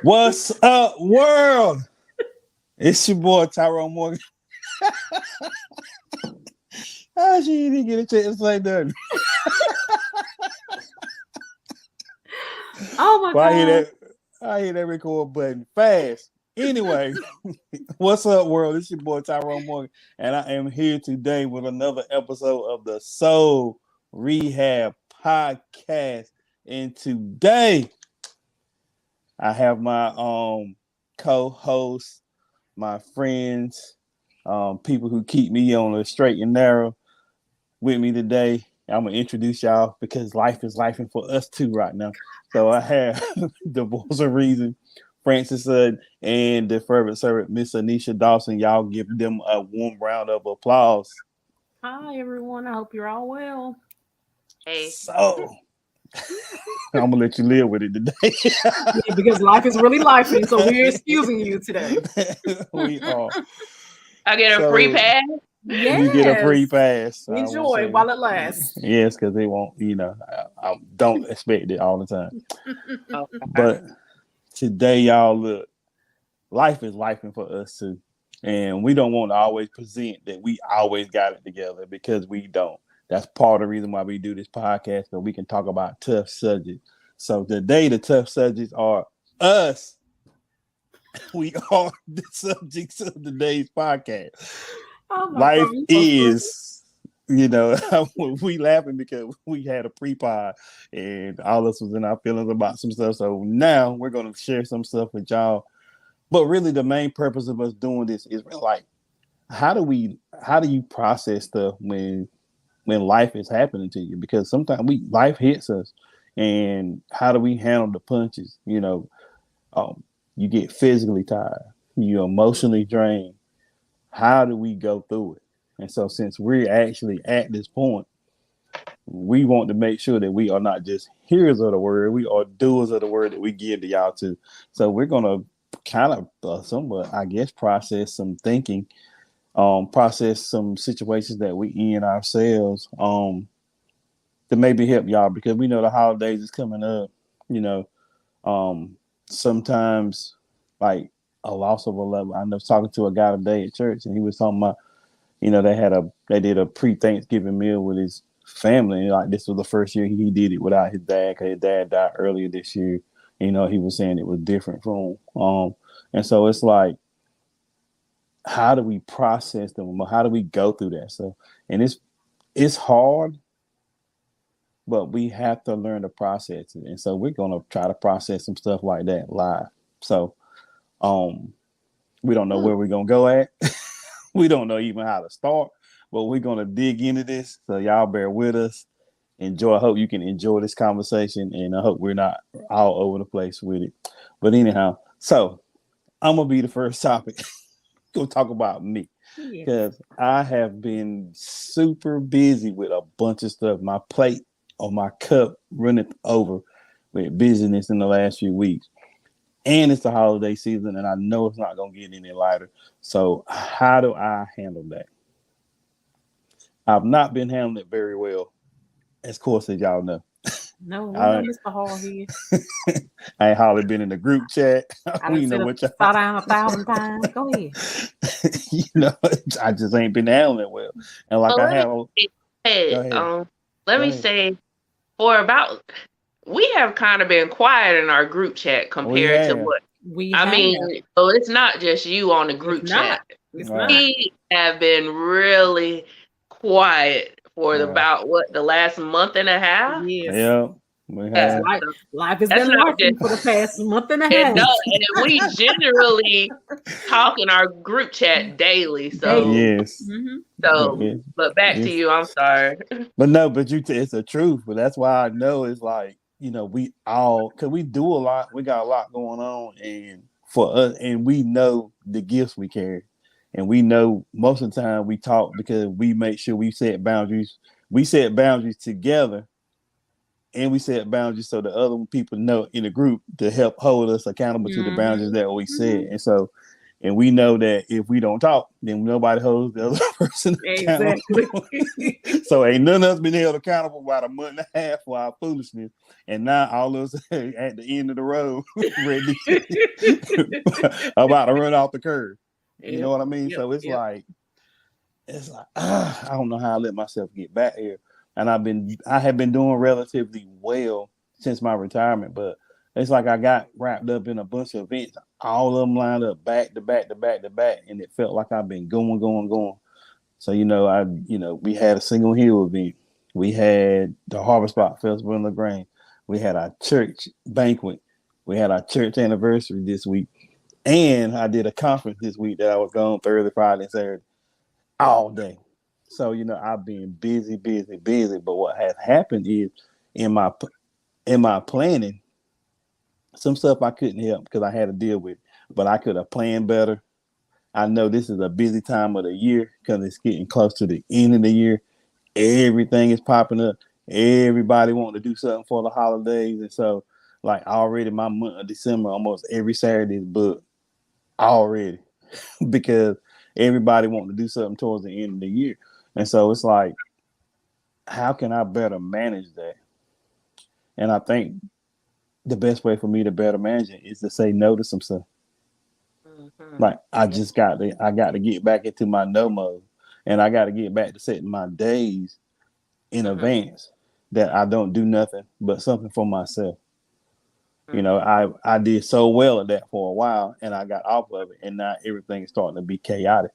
What's up, world? It's your boy Tyrone Morgan. She didn't get a chance to say nothing. Oh my God. I hit that record button fast. Anyway, what's up, world? It's your boy Tyrone Morgan, and I am here today with another episode of the Soul Rehab Podcast. And today, I have my co-hosts, my friends, people who keep me on the straight and narrow with me today. I'm gonna introduce y'all because life is life for us too right now. So I have the voice of reason, Francis Sutton, and the fervent servant, Miss Anisha Dawson. Y'all give them a warm round of applause. Hi everyone. I hope you're all well. Hey. So I'm gonna let you live with it today. Yeah, because life is really lifing, so we're excusing you today. We are. I get a free pass. Yes. You get a free pass. Enjoy while it lasts. Yes, because they won't, I don't expect it all the time. Okay. But today, y'all, look, life is lifing for us too. And we don't want to always present that we always got it together because we don't. That's part of the reason why we do this podcast, so we can talk about tough subjects. So today, the tough subjects are us. We are the subjects of today's podcast. Oh Life God, is, we laughing because we had a pre-pod and all of us was in our feelings about some stuff. So now we're going to share some stuff with y'all. But really the main purpose of us doing this is like, how do you process stuff when life is happening to you? Because sometimes life hits us, and how do we handle the punches? You get physically tired, you're emotionally drained. How do we go through it? And so since we're actually at this point, we want to make sure that we are not just hearers of the word, we are doers of the word that we give to y'all too. So we're going to kind of somewhat, I guess, process some thinking, process some situations that we in ourselves to maybe help y'all, because we know the holidays is coming up. Sometimes like a loss of a loved one. I was talking to a guy today at church, and he was talking about, they did a pre-Thanksgiving meal with his family. And like, this was the first year he did it without his dad, because his dad died earlier this year. He was saying it was different for him. And so it's like, how do we process them? How do we go through that stuff? And it's hard, but we have to learn to process it. And so we're gonna try to process some stuff like that live. So we don't know where we're gonna go at. We don't know even how to start, but we're gonna dig into this. So y'all bear with us. Enjoy. I hope you can enjoy this conversation, and I hope we're not all over the place with it. But anyhow, so I'm gonna be the first topic. Go talk about me, because I have been super busy with a bunch of stuff. My plate or my cup running over with busyness in the last few weeks. And it's the holiday season, and I know it's not going to get any lighter. So how do I handle that? I've not been handling it very well, as course as y'all know. No, we know Mr. Hall here. I ain't hardly been in the group chat. I know what y'all down 1,000 times. Go ahead. I just ain't been handling it well. And like let me say, we have kind of been quiet in our group chat compared to what so it's not just you on the group chat. We have been really quiet for about the last month and a half. Yes. Yeah. Life has been working for the past month and a half. And we generally talk in our group chat daily. So yes. So, but back to you. I'm sorry. But no, it's the truth. But that's why I know it's like, we all, because we do a lot. We got a lot going on, and for us, and we know the gifts we carry, and we know most of the time we talk because we make sure we set boundaries. We set boundaries together, and we set boundaries so the other people know in the group to help hold us accountable to the boundaries that we set. And so And we know that if we don't talk, then nobody holds the other person accountable. Exactly. So ain't none of us been held accountable about a month and a half for our foolishness. And now all of us at the end of the road, ready about to run off the curb. Yep. You know what I mean? Yep. So it's like, I don't know how I let myself get back here. And I have been doing relatively well since my retirement, but it's like I got wrapped up in a bunch of events, all of them lined up back to back to back to back, and it felt like I've been going. So we had a Single Hill event, we had the Harvest Spot Festival in LaGrange, we had our church banquet, we had our church anniversary this week, and I did a conference this week that I was gone Thursday, Friday, and Saturday, all day. So I've been busy. But what has happened is in my planning, some stuff I couldn't help because I had to deal with, but I could have planned better. I know this is a busy time of the year because it's getting close to the end of the year. Everything is popping up. Everybody wanting to do something for the holidays. And so like already my month of December, almost every Saturday is booked already because everybody wanting to do something towards the end of the year. And so it's like, how can I better manage that? And I think the best way for me to better manage it is to say no to some stuff. Mm-hmm. Like I got to get back into my no mode, and I got to get back to setting my days in advance that I don't do nothing but something for myself. Mm-hmm. I did so well at that for a while, and I got off of it, and now everything is starting to be chaotic.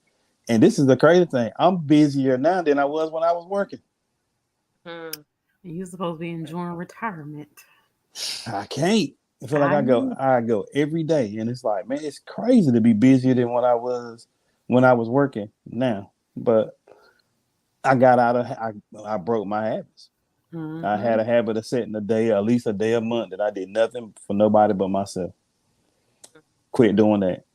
And this is the crazy thing: I'm busier now than I was when I was working. You're supposed to be enjoying retirement. I can't. I feel like I go every day, and it's like, man, it's crazy to be busier than what I was when I was working now. But I got out of I broke my habits. Mm-hmm. I had a habit of setting a day, at least a day a month, that I did nothing for nobody but myself. Quit doing that.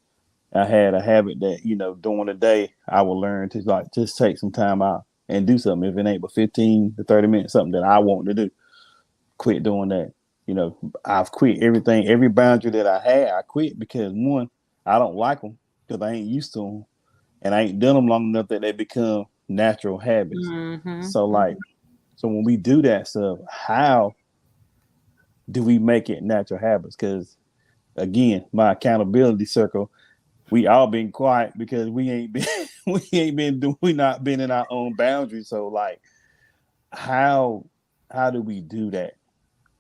I had a habit that, during the day, I would learn to like just take some time out and do something. If it ain't but 15 to 30 minutes, something that I want to do. Quit doing that. I've quit everything, every boundary that I had, I quit because one, I don't like them because I ain't used to them, and I ain't done them long enough that they become natural habits. Mm-hmm. So when we do that stuff, how do we make it natural habits? Because again, my accountability circle, we all been quiet because we not been in our own boundaries. So like, how do we do that?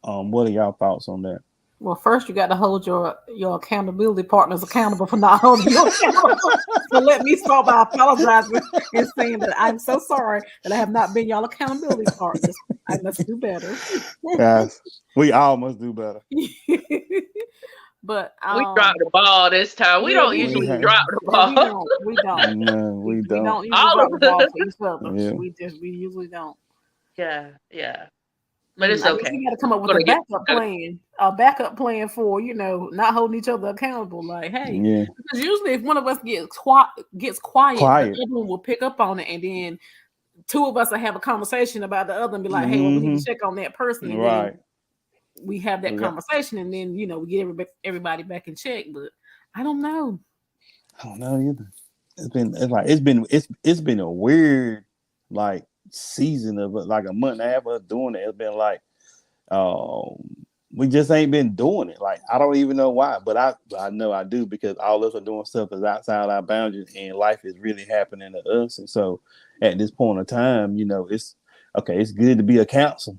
What are y'all thoughts on that? Well, first you got to hold your accountability partners accountable for not holding you accountable. So let me start by apologizing and saying that I'm so sorry that I have not been y'all accountability partners. I must do better. Yes, we all must do better. But we dropped the ball this time. We don't usually drop the ball. We don't. No, we don't. We don't usually drop the ball for each other. Yeah. We usually don't. Yeah. But it's okay. You got to come up with a backup plan for not holding each other accountable. Like, hey, because usually if one of us gets quiet, the other one will pick up on it, and then two of us will have a conversation about the other and be like, hey, well, we need to check on that person. And right. Then we have that conversation, and then we get everybody back in check. But I don't know. I don't know either. It's been a weird like season of like a month and a half of doing it. It's been like we just ain't been doing it. Like I don't even know why, but I know I do because all of us are doing stuff that's outside our boundaries, and life is really happening to us. And so at this point of time, it's okay. It's good to be a counsel,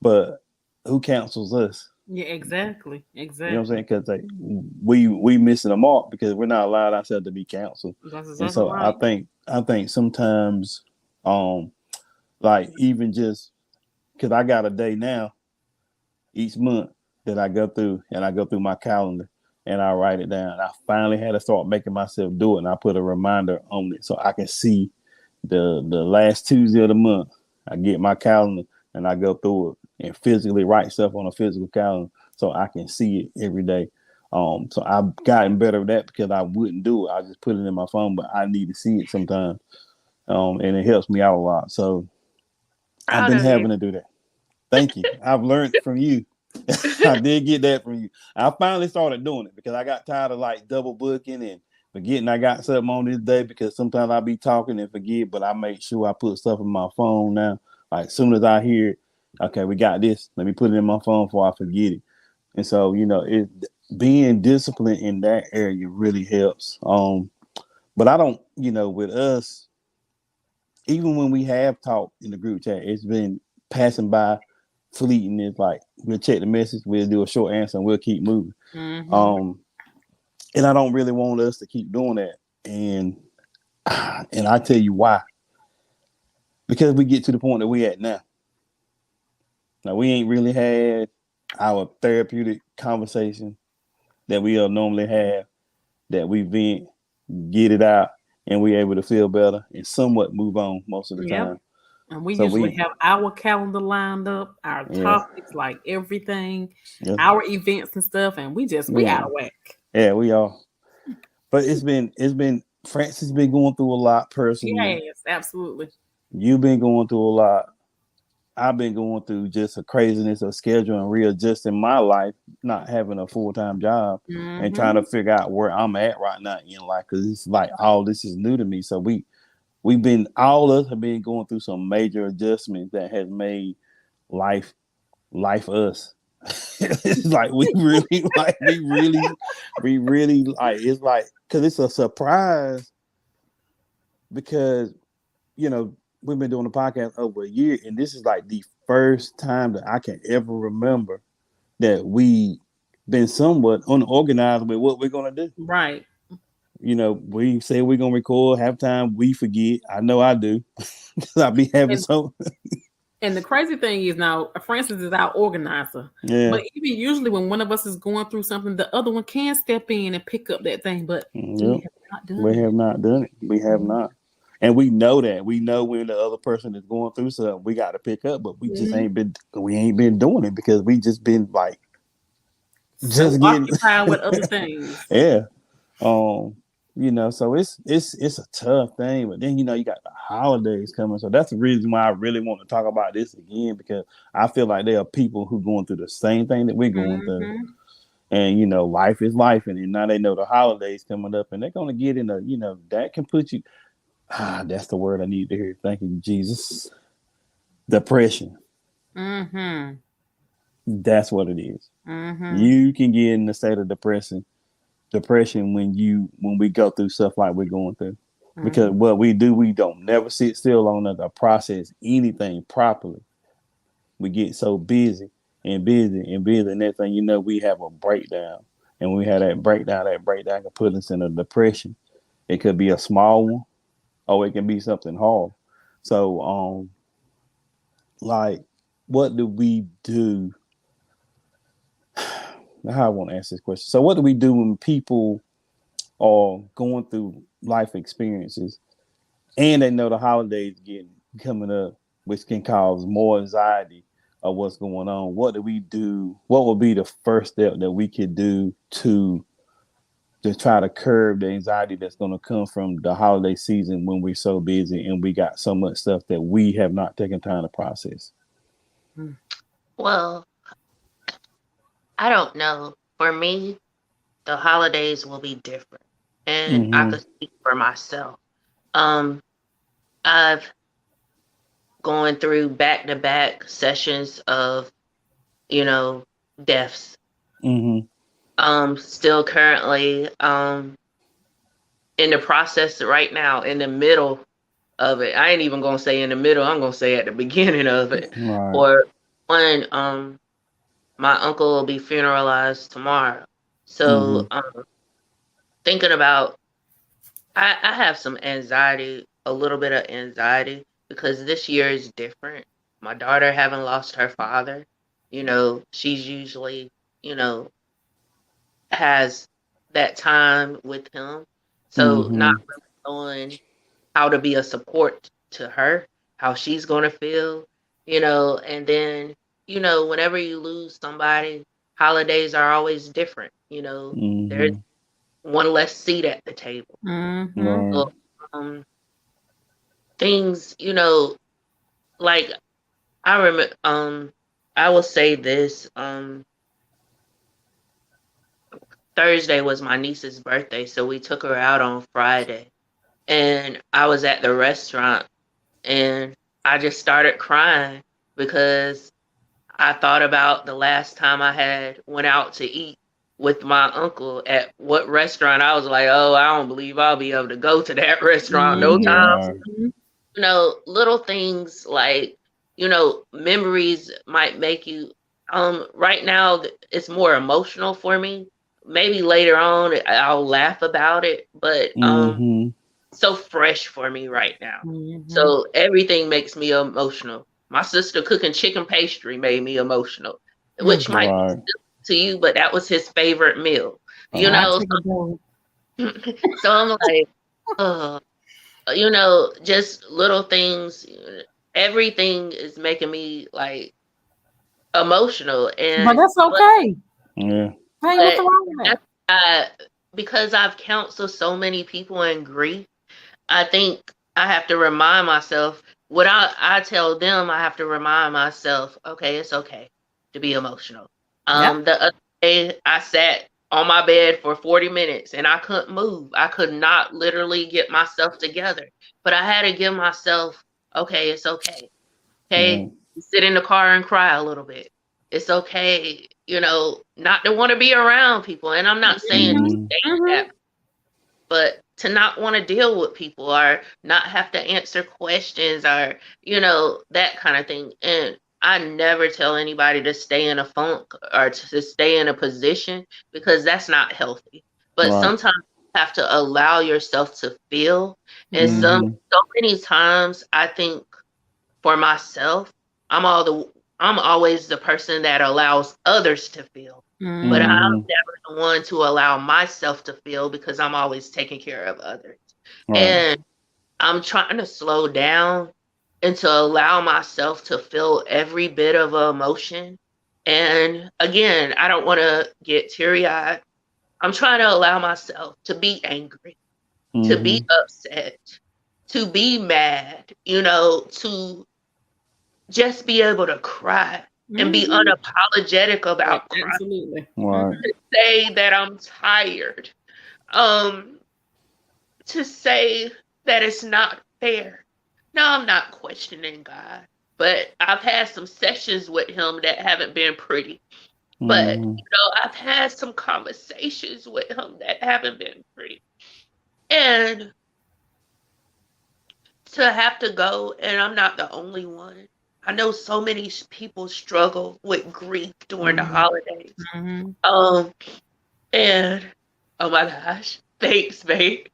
but who counsels us? Yeah, exactly. You know what I'm saying? Because we missing the mark because we're not allowed ourselves to be counseled. And so right. I think sometimes like even just because I got a day now each month that I go through, and I go through my calendar and I write it down. I finally had to start making myself do it, and I put a reminder on it so I can see the last Tuesday of the month. I get my calendar and I go through it and physically write stuff on a physical calendar so I can see it every day. So I've gotten better at that because I wouldn't do it. I just put it in my phone, but I need to see it sometimes. And it helps me out a lot. So I've been having to do that. Thank you. I've learned from you. I did get that from you. I finally started doing it because I got tired of like double booking and forgetting I got something on this day, because sometimes I'll be talking and forget, but I make sure I put stuff in my phone now. Like as soon as I hear it, okay, we got this, let me put it in my phone before I forget it. And so, being disciplined in that area really helps. But I don't, with us, even when we have talked in the group chat, it's been passing by, fleeting. It's like we'll check the message, we'll do a short answer, and we'll keep moving. Mm-hmm. And I don't really want us to keep doing that. And I tell you why. Because we get to the point that we at now. Now, we ain't really had our therapeutic conversation that we normally have, that we vent, get it out, and we're able to feel better and somewhat move on most of the time. And we usually have our calendar lined up, our topics, like everything, our events and stuff, and we out of whack. Yeah, we are. But it's been Francis been going through a lot personally. Yes, absolutely. You've been going through a lot. I've been going through just a craziness of schedule and readjusting my life, not having a full-time job, and trying to figure out where I'm at right now in life, because it's like all this is new to me. So all of us have been going through some major adjustments that has made life us. It's like we really it's like, because it's a surprise, because we've been doing the podcast over a year, and this is like the first time that I can ever remember that we been somewhat unorganized with what we're gonna do. Right. We say we're gonna record, half time we forget. I know I do. I be having some. And the crazy thing is, now Francis is our organizer. Yeah. But even usually when one of us is going through something, the other one can step in and pick up that thing. But we have not done it. We have not. And we know that. We know when the other person is going through something, we got to pick up, but we just ain't been doing it, because we just been like just getting occupied with other things. Yeah. So it's a tough thing, but then you got the holidays coming. So that's the reason why I really want to talk about this again, because I feel like there are people who going through the same thing that we're going through. And life is life, and now they know the holidays coming up, and they're gonna get in a that can put you. That's the word I need to hear. Thank you, Jesus. Depression. That's what it is. You can get in a state of depression when we go through stuff like we're going through. Because what we do, we don't never sit still on it or process anything properly. We get so busy. And next thing you know, we have a breakdown. And when we have that breakdown can put us in a depression. It could be a small one, or it can be something hard. So, what do we do? How I want to answer this question. So, what do we do when people are going through life experiences and they know the holidays coming up, which can cause more anxiety of what's going on? What do we do? What would be the first step that we could do to try to curb the anxiety that's going to come from the holiday season when we're so busy and we got so much stuff that we have not taken time to process? Well, I don't know. For me, the holidays will be different. And I could speak for myself. I've gone through back-to-back sessions of, deaths. Still currently in the process right now, in the middle of it. I ain't even gonna say in the middle, I'm gonna say at the beginning of it. Right. Or when my uncle will be funeralized tomorrow. So thinking about, I have some anxiety, a little bit of anxiety, because this year is different. My daughter having lost her father, she's usually, has that time with him. So not really knowing how to be a support to her, how she's going to feel, and then, whenever you lose somebody, holidays are always different. There's one less seat at the table. So, things, like I remember, I will say this, Thursday was my niece's birthday, so we took her out on Friday. And I was at the restaurant and I just started crying because I thought about the last time I had went out to eat with my uncle at what restaurant. I was like, oh, I don't believe I'll be able to go to that restaurant no time. You know, little things like, you know, memories might make you, right now it's more emotional for me. Maybe later on I'll laugh about it, but so fresh for me right now. So everything makes me emotional. My sister cooking chicken pastry made me emotional, which might be to you, but that was his favorite meal. You know, so I'm like, you know, just little things. Everything is making me like emotional, and but that's okay. Yeah. Hey, what's wrong with that? Because I've counseled so many people in grief, I think I have to remind myself. What I tell them, I have to remind myself, okay, it's okay to be emotional. The other day I sat on my bed for 40 minutes and I couldn't move. I could not literally get myself together, but I had to give myself, okay, it's okay. Okay, sit in the car and cry a little bit. It's okay, you know, not to want to be around people. And I'm not saying to stay that, but to not want to deal with people or not have to answer questions or, you know, that kind of thing. And I never tell anybody to stay in a funk or to stay in a position because that's not healthy. But sometimes you have to allow yourself to feel. And so many times I think for myself, I'm always the person that allows others to feel. But I'm never the one to allow myself to feel because I'm always taking care of others. And I'm trying to slow down and to allow myself to feel every bit of emotion. And again, I don't want to get teary-eyed. I'm trying to allow myself to be angry, to be upset, to be mad, you know, to just be able to cry. And be unapologetic about crying. Absolutely. To say that I'm tired. To say that it's not fair. No, I'm not questioning God. But I've had some sessions with him that haven't been pretty. But, you know, I've had some conversations with him that haven't been pretty. And to have to go, and I'm not the only one. I know so many people struggle with grief during the holidays. And oh my gosh, thanks, babe.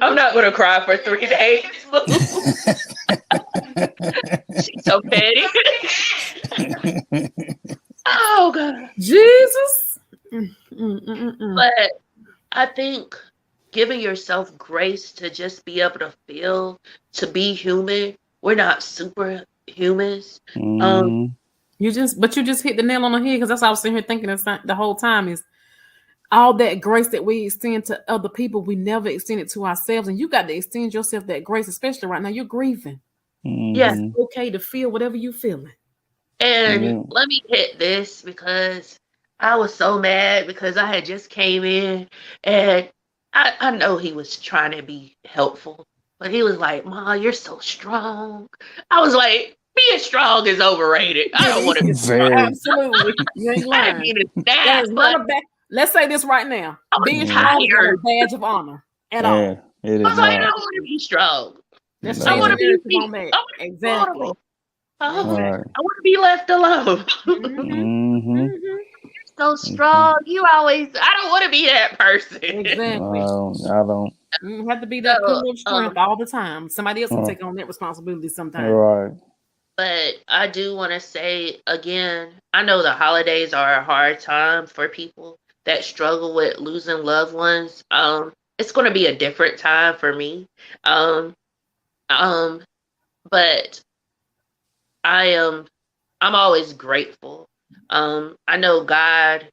I'm not gonna cry for 3 days. She's so petty. Oh God, Jesus. But I think giving yourself grace to just be able to feel, to be human. We're not superhumans. You just hit the nail on the head because that's what I was sitting here thinking the whole time is all that grace that we extend to other people, we never extend it to ourselves. And you got to extend yourself that grace, especially right now. You're grieving. Yes. It's okay to feel whatever you're feeling. And let me hit this because I was so mad because I had just came in and I know he was trying to be helpful. But he was like, Ma, you're so strong. I was like, being strong is overrated. I don't want to be strong. Absolutely. You ain't lying. Let's say this right now. Being strong is a badge of honor at all. It is. I was like, I don't want to be strong. I want to be peaceful. Exactly. I want to be left alone. So strong. I don't want to be that person. Exactly. I don't. You have to be that pillar of strength all the time. Somebody else will take on that responsibility sometimes. Right. But I do want to say again, I know the holidays are a hard time for people that struggle with losing loved ones. It's going to be a different time for me. But I'm always grateful. I know God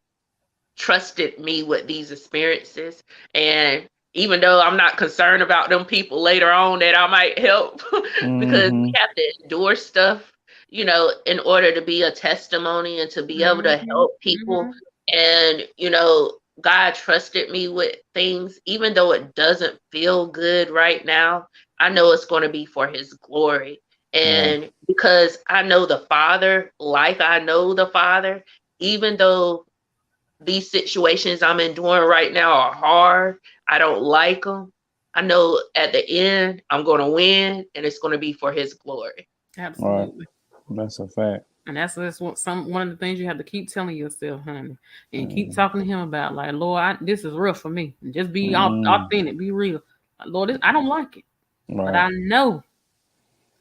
trusted me with these experiences, and even though I'm not concerned about them people later on that I might help because we have to endure stuff, you know, in order to be a testimony and to be able to help people And, God trusted me with things, even though it doesn't feel good right now. I know it's going to be for his glory. And because I know the Father, like I know the Father, even though these situations I'm enduring right now are hard, I don't like them, I know at the end I'm going to win, and it's going to be for his glory. Absolutely. Right. That's a fact. And that's one of the things you have to keep telling yourself, honey, and keep talking to him about, like, Lord, this is real for me. And just be authentic, be real. Lord, I don't like it, but I know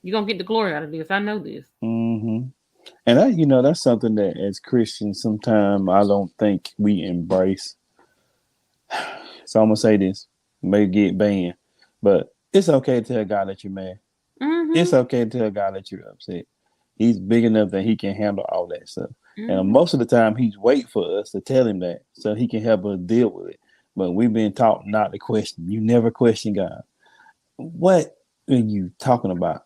you're gonna get the glory out of this. I know this. Mm-hmm. And that, that's something that as Christians, sometimes I don't think we embrace. So I'm gonna say this, may get banned, but it's okay to tell God that you're mad. Mm-hmm. It's okay to tell God that you're upset. He's big enough that he can handle all that stuff. Mm-hmm. And most of the time he's waiting for us to tell him that so he can help us deal with it. But we've been taught not to question. You never question God. What are you talking about?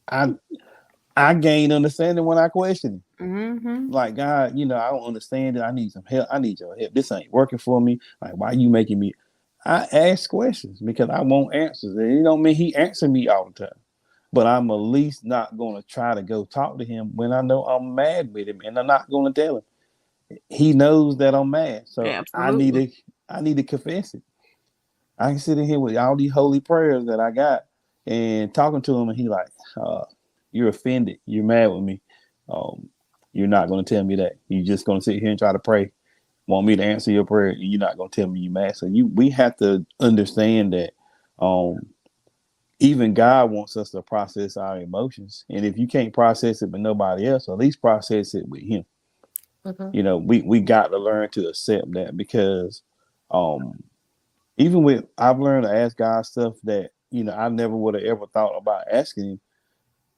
I gain understanding when I question him. Mm-hmm. Like, God, I don't understand it. I need some help. I need your help. This ain't working for me. Like, why are you making me? I ask questions because I want answers. And it don't mean he answers me all the time. But I'm at least not going to try to go talk to him when I know I'm mad with him, and I'm not going to tell him. He knows that I'm mad, so I need to confess it. I can sit in here with all these holy prayers that I got and talking to him, and he like, you're offended, you're mad with me. You're not going to tell me that. You're just going to sit here and try to pray, want me to answer your prayer, and you're not going to tell me you're mad. So we have to understand that. Even God wants us to process our emotions. And if you can't process it with nobody else, at least process it with him. Mm-hmm. We got to learn to accept that, because I've learned to ask God stuff that, I never would have ever thought about asking him,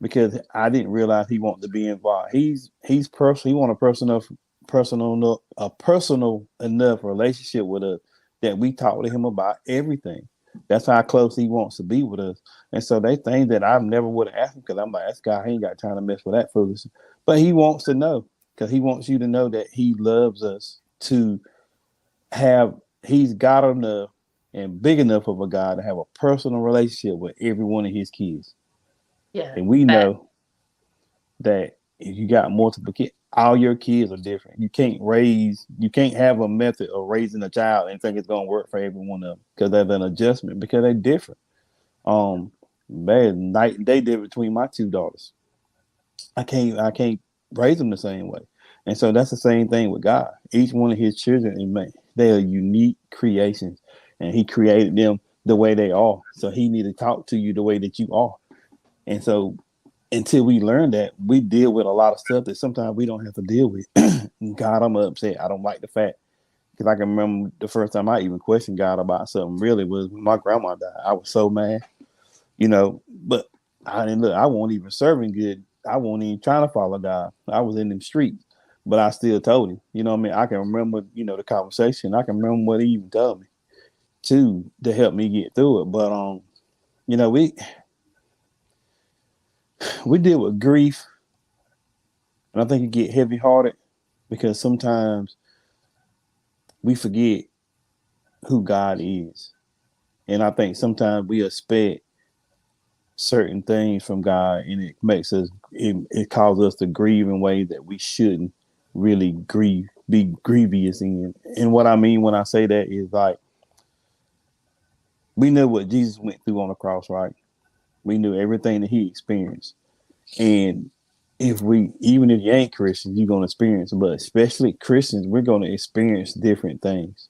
because I didn't realize he wanted to be involved. He's personal. He want a personal enough relationship with us that we talk to him about everything. That's how close he wants to be with us. And so they think that I never would have asked him, because I'm like, this guy ain't got time to mess with that foolishness. But he wants to know, because he wants you to know that he loves us, he's got enough and big enough of a God to have a personal relationship with every one of his kids. Yeah. And we know that if you got multiple kids, all your kids are different. You can't have a method of raising a child and think it's gonna work for every one of them, because there's an adjustment, because they're different. There's night and day difference between my two daughters. I can't raise them the same way. And so that's the same thing with God. Each one of his children, they are unique creations, and he created them the way they are. So he need to talk to you the way that you are. And so until we learn that, we deal with a lot of stuff that sometimes we don't have to deal with. God, I'm upset. I don't like the fact, because I can remember the first time I even questioned God about something really was when my grandma died. I was so mad, but I wasn't even serving good. I wasn't even trying to follow God. I was in them streets, but I still told him, I can remember, the conversation. I can remember what he even told me to help me get through it. But, we deal with grief, and I think it get heavy-hearted because sometimes we forget who God is. And I think sometimes we expect certain things from God, and it makes us, it causes us to grieve in ways that we shouldn't really be grievous in. And what I mean when I say that is, like, we know what Jesus went through on the cross, right? We knew everything that he experienced. And even if you ain't Christian, you're going to experience, but especially Christians, we're going to experience different things.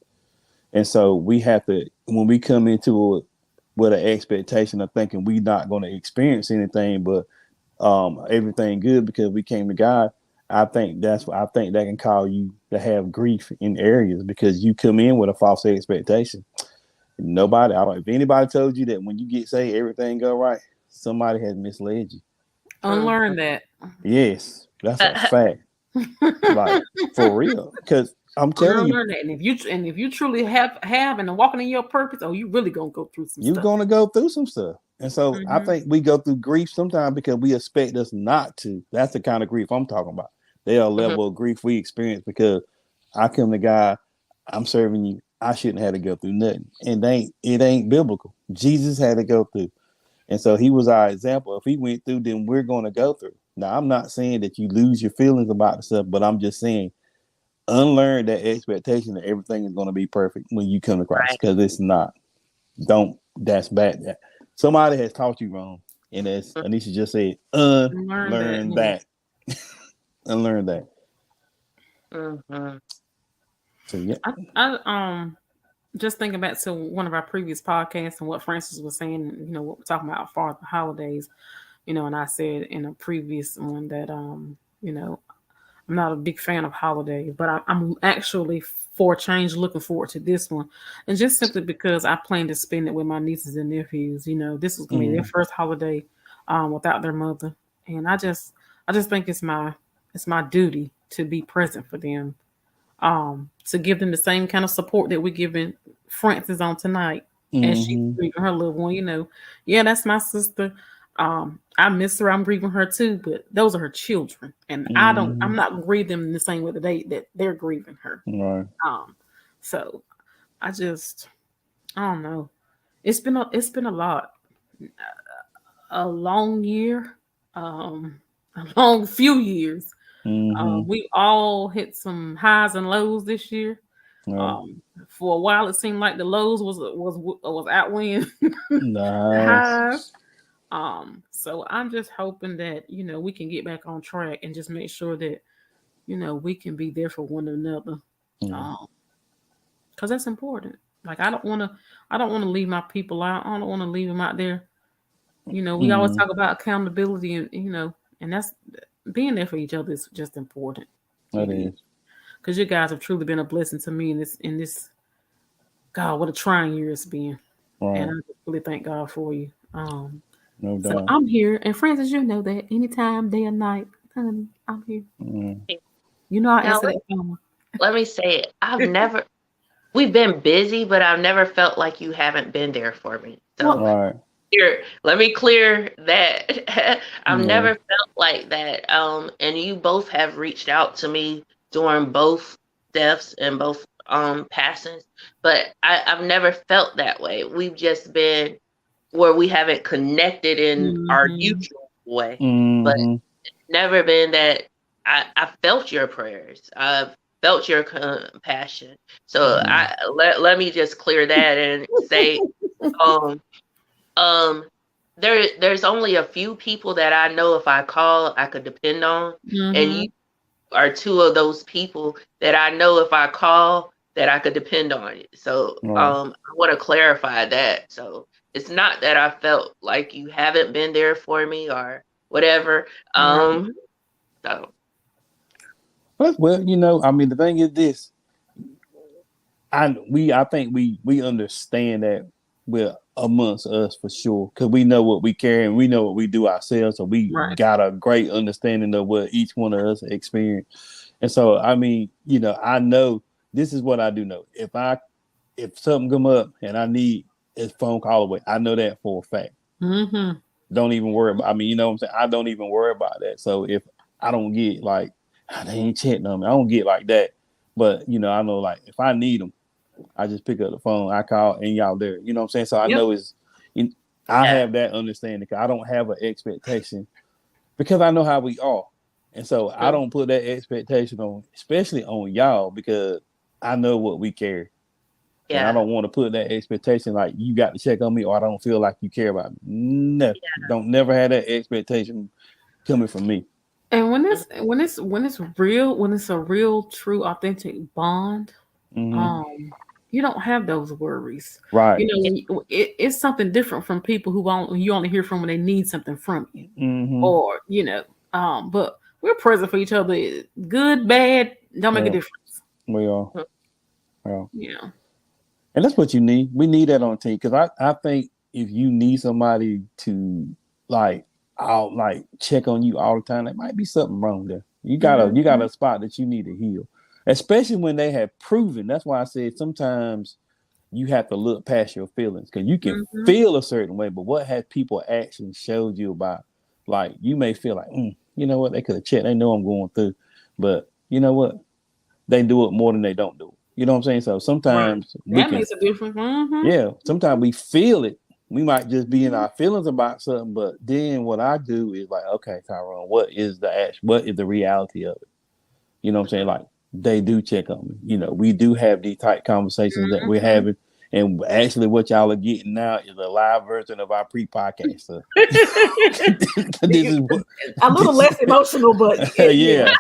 And so we have to, when we come into it with an expectation of thinking we're not going to experience anything but everything good because we came to God, I think that can cause you to have grief in areas, because you come in with a false expectation. If anybody told you that when you get saved, everything go right, somebody has misled you. Unlearn that. Yes, that's a fact. Like, for real. Because I'm telling you. That. And if you truly have and are walking in your purpose, you really gonna go through some stuff. You're gonna go through some stuff. And so I think we go through grief sometimes because we expect us not to. That's the kind of grief I'm talking about. There are a level of grief we experience because I come to God, I'm serving you. I shouldn't have to go through nothing. And it ain't biblical. Jesus had to go through. And so he was our example. If he went through, then we're going to go through. Now, I'm not saying that you lose your feelings about the stuff, but I'm just saying unlearn that expectation that everything is going to be perfect when you come to Christ, because it's not. That's bad. Somebody has taught you wrong. And as Anisha just said, unlearn that. Unlearn that. Mm-hmm. So yeah. I just thinking back to one of our previous podcasts and what Francis was saying, what we're talking about for the holidays, and I said in a previous one that, I'm not a big fan of holidays, but I'm actually for a change looking forward to this one. And just simply because I plan to spend it with my nieces and nephews, this is going to be their first holiday without their mother. And I just think it's my duty to be present for them. To give them the same kind of support that we're giving Frances on tonight, and she's grieving her little one. Yeah, that's my sister. I miss her. I'm grieving her too, but those are her children, and I'm not grieving them the same way that they're grieving her. Right. So I don't know. It's been a lot, a long year, a long few years. We all hit some highs and lows this year. For a while, it seemed like the lows was outweighing the highs. So I'm just hoping that we can get back on track and just make sure that we can be there for one another. Because that's important. Like I don't want to leave my people out. I don't want to leave them out there. We always talk about accountability, and and that's. Being there for each other is just important. That is. Because you guys have truly been a blessing to me in this God, what a trying year it's been. Right. And I just really thank God for you. No doubt. So I'm here. And Francis, you know that anytime, day or night, I'm here. I answer that phone. Let me say it. We've been busy, but I've never felt like you haven't been there for me. So right. Here, let me clear that. I've never felt like that. And you both have reached out to me during both deaths and both passings, but I've never felt that way. We've just been where we haven't connected in our usual way, but it's never been that I felt your prayers. I've felt your compassion. So let me just clear that and say, there's only a few people that I know if I call, I could depend on. And you are two of those people that I know if I call that I could depend on. So I want to clarify that. So it's not that I felt like you haven't been there for me or whatever. So. Well, I mean, the thing is this. I think we understand that we're amongst us for sure, because we know what we carry and we know what we do ourselves, so we got a great understanding of what each one of us experience. And so I mean, I know this is what I do know. If something come up and I need a phone call away, I know that for a fact. Don't even worry about, what I'm saying? I don't even worry about that. So if I don't get like, they ain't checking on me, I don't get like that. But I know, like, if I need them, I just pick up the phone, I call, and y'all there. You know what I'm saying? So I know I have that understanding, because I don't have an expectation, because I know how we are. And so I don't put that expectation on, especially on y'all, because I know what we carry. Yeah. And I don't want to put that expectation like you got to check on me, or I don't feel like you care about me. No, don't never have that expectation coming from me. And when it's real, when it's a real, true, authentic bond, you don't have those worries, right? It's something different from people who you only hear from when they need something from you, or But we're present for each other, good, bad, don't make a difference. We are, yeah. And that's what you need. We need that on team, because I think if you need somebody to I'll check on you all the time, there might be something wrong there. You got a spot that you need to heal. Especially when they have proven. That's why I said sometimes you have to look past your feelings, because you can feel a certain way, but what has people actually showed you about? Like, you may feel like, you know what, they could have checked. They know I'm going through, but you know what? they do it more than they don't do it. You know what I'm saying? So sometimes that makes a difference. Mm-hmm. Yeah, sometimes we feel it. We might just be in our feelings about something, but then what I do is like, okay, Tyrone, what is the reality of it? You know what I'm saying? Like, they do check on me. You know, we do have these tight conversations that we're having. And actually, what y'all are getting now is a live version of our pre-podcast stuff. This is a little less emotional, but yeah.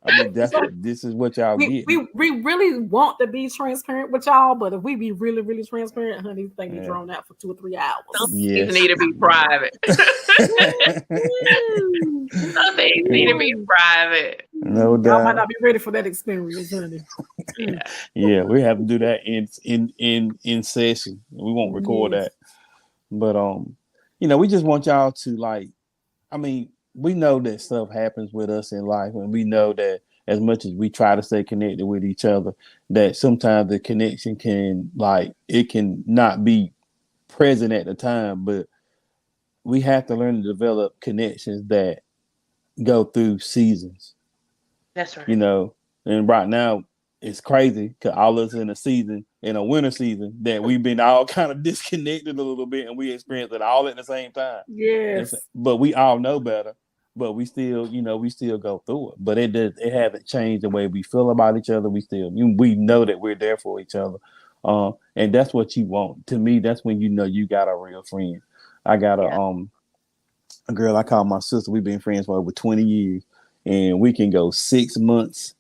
I mean, this is what y'all get. We really want to be transparent with y'all, but if we be really, really transparent, honey, things be drawn out for 2 or 3 hours. Some things need to be private. Some things need to be private. No doubt. Y'all might not be ready for that experience, honey. Yeah, we have to do that in session. We won't record that. But you know, we just want y'all to like, I mean, we know that stuff happens with us in life, and we know that as much as we try to stay connected with each other, that sometimes the connection can it can not be present at the time, but we have to learn to develop connections that go through seasons. That's right. You know, and right now it's crazy because all of us in a winter season, that we've been all kind of disconnected a little bit, and we experience it all at the same time. Yes. But we all know better. But we still, we still go through it. But it hasn't changed the way we feel about each other. We know that we're there for each other. And that's what you want. To me, that's when you know you got a real friend. I got a girl I call my sister. We've been friends for over 20 years. And we can go 6 months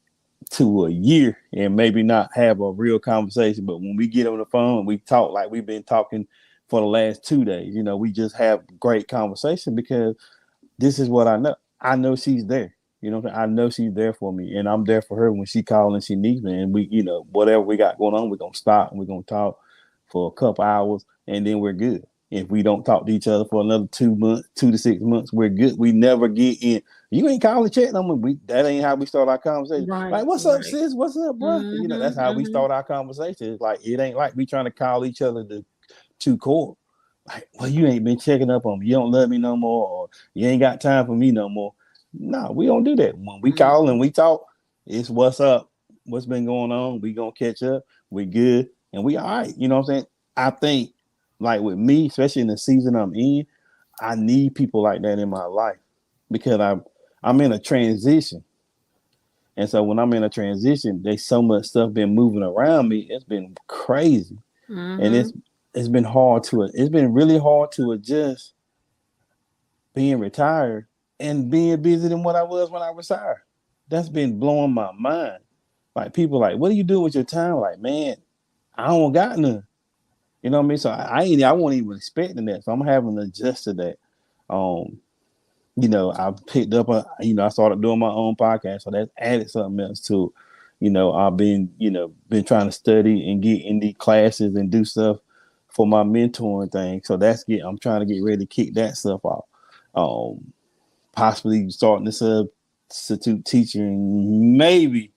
to a year and maybe not have a real conversation. But when we get on the phone, we talk like we've been talking for the last 2 days. You know, we just have great conversation because this is what I know. I know she's there. You know what I'm saying? I know she's there for me, and I'm there for her when she calls and she needs me. And we, whatever we got going on, we're going to stop and we're going to talk for a couple hours, and then we're good. If we don't talk to each other for another 2 to 6 months, we're good. We never get in. You ain't calling, chatting on me. That ain't how we start our conversation. Right, like, what's up, sis? What's up, bro? That's how we start our conversation. It's like, it ain't like we trying to call each other to court. Like, well, you ain't been checking up on me. You don't love me no more, or you ain't got time for me no more. No, we don't do that. When we call and we talk, it's what's up, what's been going on. We gonna catch up. We good, and we all right. You know what I'm saying? I think, like with me, especially in the season I'm in, I need people like that in my life because I'm in a transition, and so when I'm in a transition, there's so much stuff been moving around me. It's been crazy, and it's been really hard to adjust being retired and being busier than what I was when I retired. That's been blowing my mind. Like, people like, what do you do with your time? Like, man, I don't got none. You know what I mean? So I wasn't even expecting that. So I'm having to adjust to that. I picked up I started doing my own podcast. So that's added something else to it. I've been trying to study and get in these classes and do stuff for my mentoring thing. So I'm trying to get ready to kick that stuff off. Possibly starting to substitute teaching maybe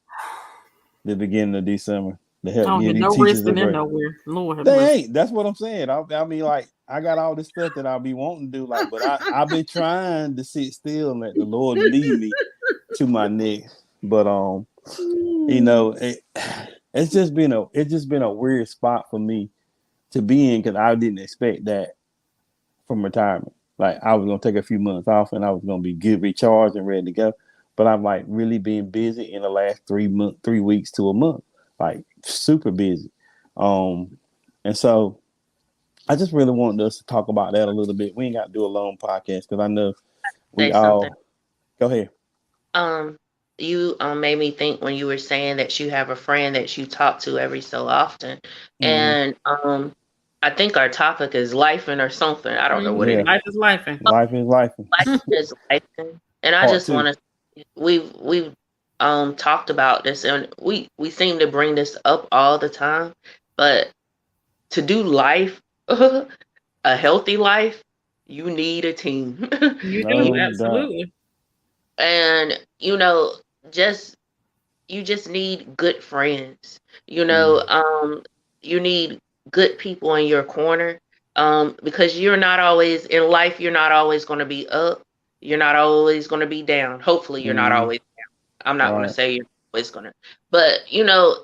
the beginning of December to help get these teachers a break. Nowhere. Lord, they ain't. That's what I'm saying. I mean, like, I got all this stuff that I'll be wanting to do, like, but I've been trying to sit still and let the Lord lead me to my next. But it's just been a weird spot for me to be in because I didn't expect that from retirement. Like, I was gonna take a few months off and I was gonna be good, recharged and ready to go. But I'm like really being busy in the last 3 weeks to a month, like super busy. And so I just really wanted us to talk about that a little bit. We ain't got to do a long podcast because I know we all. Go ahead. You made me think when you were saying that you have a friend that you talk to every so often, and I think our topic is lifing or something. I don't know what it is. Life is lifing. Life is lifing. Life is lifing. And I just want to. We've talked about this, and we seem to bring this up all the time. But to do life, a healthy life, you need a team. You do, absolutely. And you just need good friends. You need good people in your corner, because you're not always in life. You're not always going to be up. You're not always going to be down. Hopefully, you're not always down. I'm not going to say always gonna. But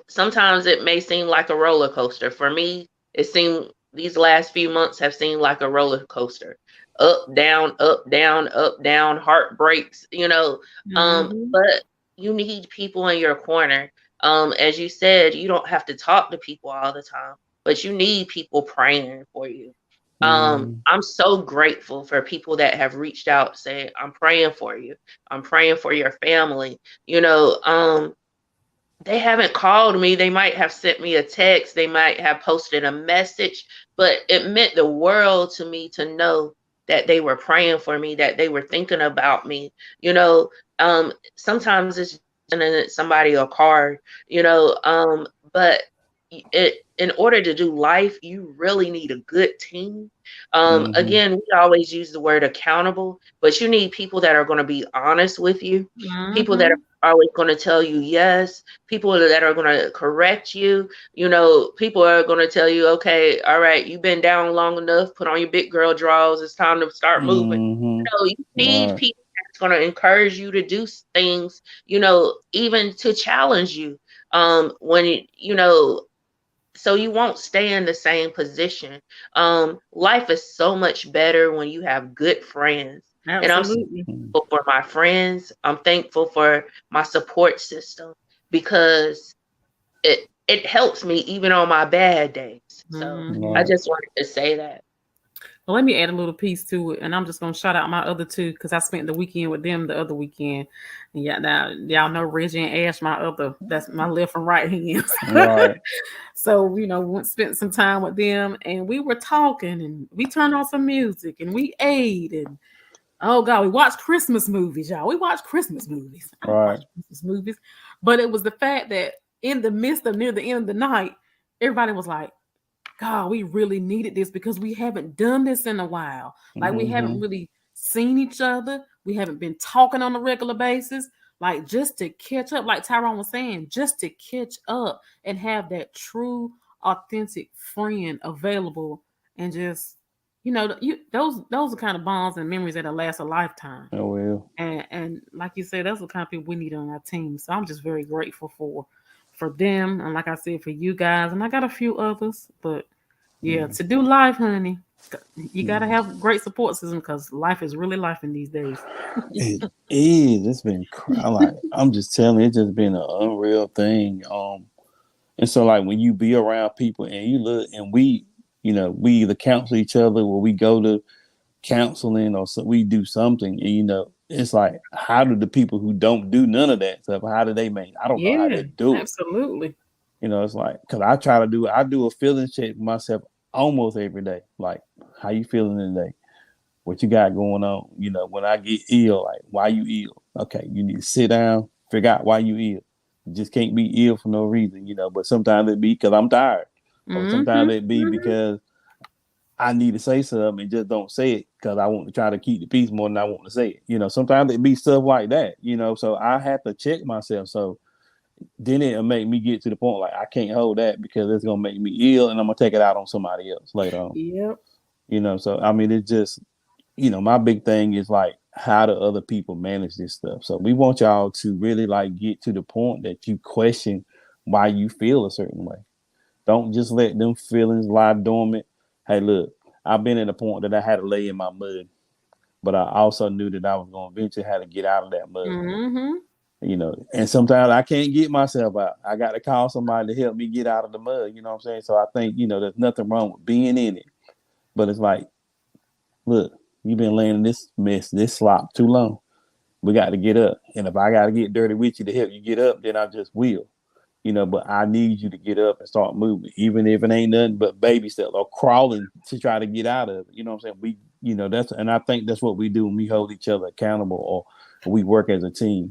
sometimes it may seem like a roller coaster. For me, it seemed these last few months have seemed like a roller coaster. Up, down, up, down, up, down, heartbreaks, but you need people in your corner. As you said, you don't have to talk to people all the time, but you need people praying for you. I'm so grateful for people that have reached out saying, I'm praying for you. I'm praying for your family. They haven't called me. They might have sent me a text. They might have posted a message, but it meant the world to me to know that they were praying for me, that they were thinking about me. Sometimes it's sending somebody a card, but in order to do life, you really need a good team. Again, we always use the word accountable, but you need people that are going to be honest with you, people that are always going to tell you yes, people that are going to correct you. People are going to tell you, okay, all right, you've been down long enough, put on your big girl drawers, it's time to start moving. You need people that's going to encourage you to do things, even to challenge you when so you won't stay in the same position. Life is so much better when you have good friends. Absolutely. And I'm thankful for my friends. I'm thankful for my support system because it helps me even on my bad days. So I just wanted to say that. Well, let me add a little piece to it, and I'm just gonna shout out my other two because I spent the weekend with them the other weekend. And now y'all know Reggie and Ash, that's my left and right hands. Right. So spent some time with them, and we were talking, and we turned on some music, and we ate, and oh God, we watched Christmas movies, y'all. We watched Christmas movies. But it was the fact that in the midst of near the end of the night, everybody was like, God, we really needed this because we haven't done this in a while. Like we haven't really seen each other. We haven't been talking on a regular basis. Like just to catch up, like Tyrone was saying, just to catch up and have that true, authentic friend available, and just those are the kind of bonds and memories that'll last a lifetime. Oh well. And like you said, that's the kind of people we need on our team. So I'm just very grateful for them, and like I said, for you guys, and I got a few others, but to do life, honey, you gotta have great support system because life is really life in these days. It is. It's been I'm just telling you, it's just been an unreal thing. And so like when you be around people and you look, and we either counsel each other or we go to counseling or we do something, and it's like, how do the people who don't do none of that stuff, how do they make? I don't know how they do it. Absolutely. It's like, because I do a feelings check myself almost every day. Like, how you feeling today? What you got going on? When I get ill, like, why you ill? Okay, you need to sit down, figure out why you ill. You just can't be ill for no reason, but sometimes it be because I'm tired. Or sometimes it be because I need to say something and just don't say it because I want to try to keep the peace more than I want to say it. Sometimes it be stuff like that, so I have to check myself. So then it'll make me get to the point like I can't hold that because it's gonna make me ill and I'm gonna take it out on somebody else later on. Yep. So I mean, it's just, my big thing is like, how do other people manage this stuff? So we want y'all to really like get to the point that you question why you feel a certain way. Don't just let them feelings lie dormant. Hey, look, I've been at a point that I had to lay in my mud, but I also knew that I was going to eventually have to get out of that mud. And sometimes I can't get myself out. I got to call somebody to help me get out of the mud. You know what I'm saying? So I think, there's nothing wrong with being in it, but it's like, look, you've been laying in this mess, this slop too long. We got to get up. And if I got to get dirty with you to help you get up, then I just will. But I need you to get up and start moving, even if it ain't nothing but baby steps or crawling to try to get out of it. You know what I'm saying? We, and I think that's what we do when we hold each other accountable or we work as a team.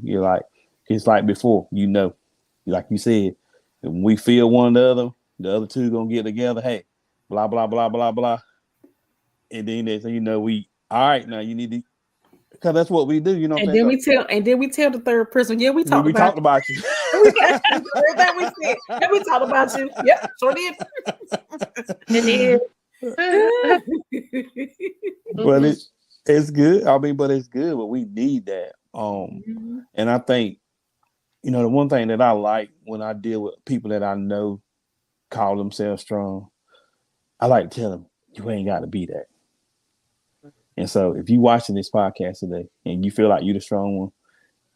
It's like before, like you said, when we feel one another, the other two gonna get together. Hey, blah blah blah blah blah, and then they say, we all right now. You need to. Because that's what we do, And then we tell the third person, we talked about you. That we said. And we talked about you. Yep, sure did. It is. But it's good. I mean, but it's good. But we need that. And I think the one thing that I like when I deal with people that I know call themselves strong, I like to tell them, you ain't got to be that. And so if you watching this podcast today and you feel like you're the strong one,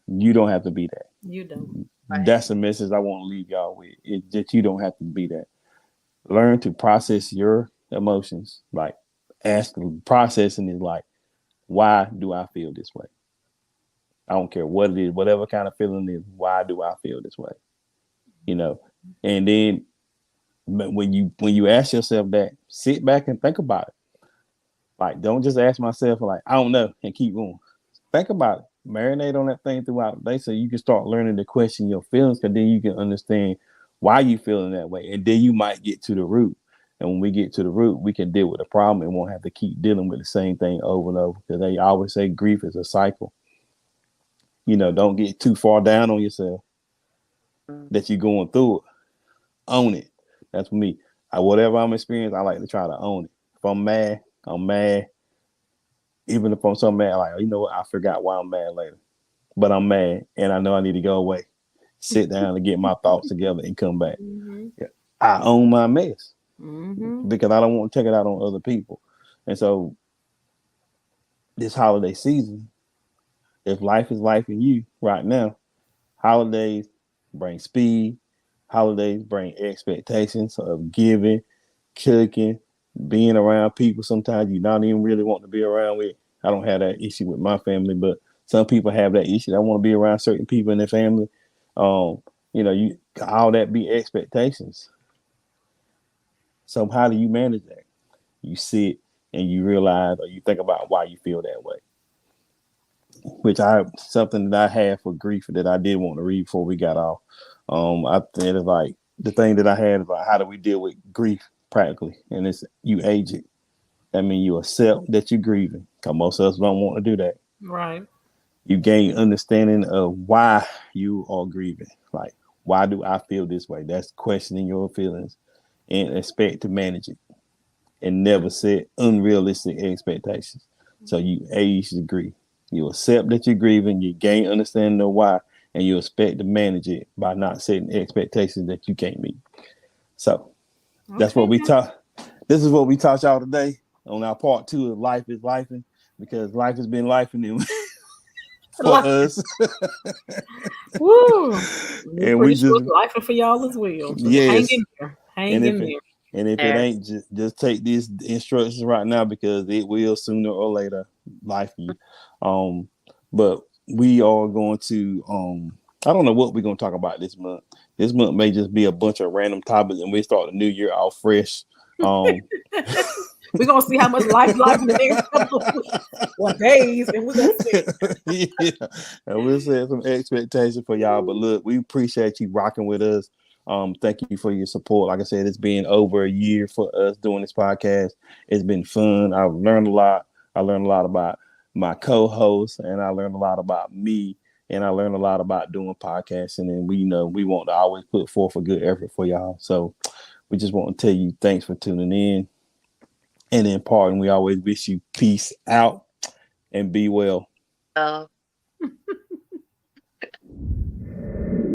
you don't have to be that. You don't. That's a message I want to leave y'all with. It's that you don't have to be that. Learn to process your emotions. Like processing is like, why do I feel this way? I don't care what it is, whatever kind of feeling it is, why do I feel this way? And then when you ask yourself that, sit back and think about it. Like, don't just ask myself, like, I don't know, and keep going. Think about it. Marinate on that thing throughout the day so you can start learning to question your feelings, because then you can understand why you feeling that way. And then you might get to the root. And when we get to the root, we can deal with the problem and won't have to keep dealing with the same thing over and over. Because they always say grief is a cycle. Don't get too far down on yourself that you're going through it. Own it. That's me. Whatever I'm experiencing, I like to try to own it. If I'm mad, I'm mad. Even if I'm so mad, like, you know what? I forgot why I'm mad later. But I'm mad and I know I need to go away. Sit down and get my thoughts together and come back. Mm-hmm. Yeah. I own my mess because I don't want to take it out on other people. And so this holiday season, if life is life in you right now, holidays bring speed. Holidays bring expectations of giving, cooking, being around people sometimes you not even really want to be around with. I don't have that issue with my family, but some people have that issue. They want to be around certain people in their family. All that be expectations. So how do you manage that? You sit and you realize, or you think about why you feel that way. Which something that I had for grief that I did want to read before we got off. I think it's like the thing that I had about how do we deal with grief practically, and it's you age it. That means you accept that you're grieving, because most of us don't want to do that. Right. You gain understanding of why you are grieving. Like, why do I feel this way? That's questioning your feelings and expect to manage it and never set unrealistic expectations. So you age the grief. You accept that you're grieving, you gain understanding of why, and you expect to manage it by not setting expectations that you can't meet. So that's what we taught. This is what we taught y'all today on our part 2 of Life is Lifing, because life has been lifing for us. Woo! And we just lifing for y'all as well. So yes. Hang in there. And if it ain't, just take these instructions right now, because it will sooner or later life you. But we are going to I don't know what we're going to talk about this month. This month may just be a bunch of random topics, and we start the new year off fresh. We're gonna see how much life in the next couple of days, and we're gonna see. Yeah, and we'll set some expectations for y'all. But look, we appreciate you rocking with us. Thank you for your support. Like I said, it's been over a year for us doing this podcast. It's been fun. I've learned a lot. I learned a lot about my co-host, and I learned a lot about me, and I learned a lot about doing podcasting. And we want to always put forth a good effort for y'all. So we just want to tell you thanks for tuning in. And in part, we always wish you peace out and be well.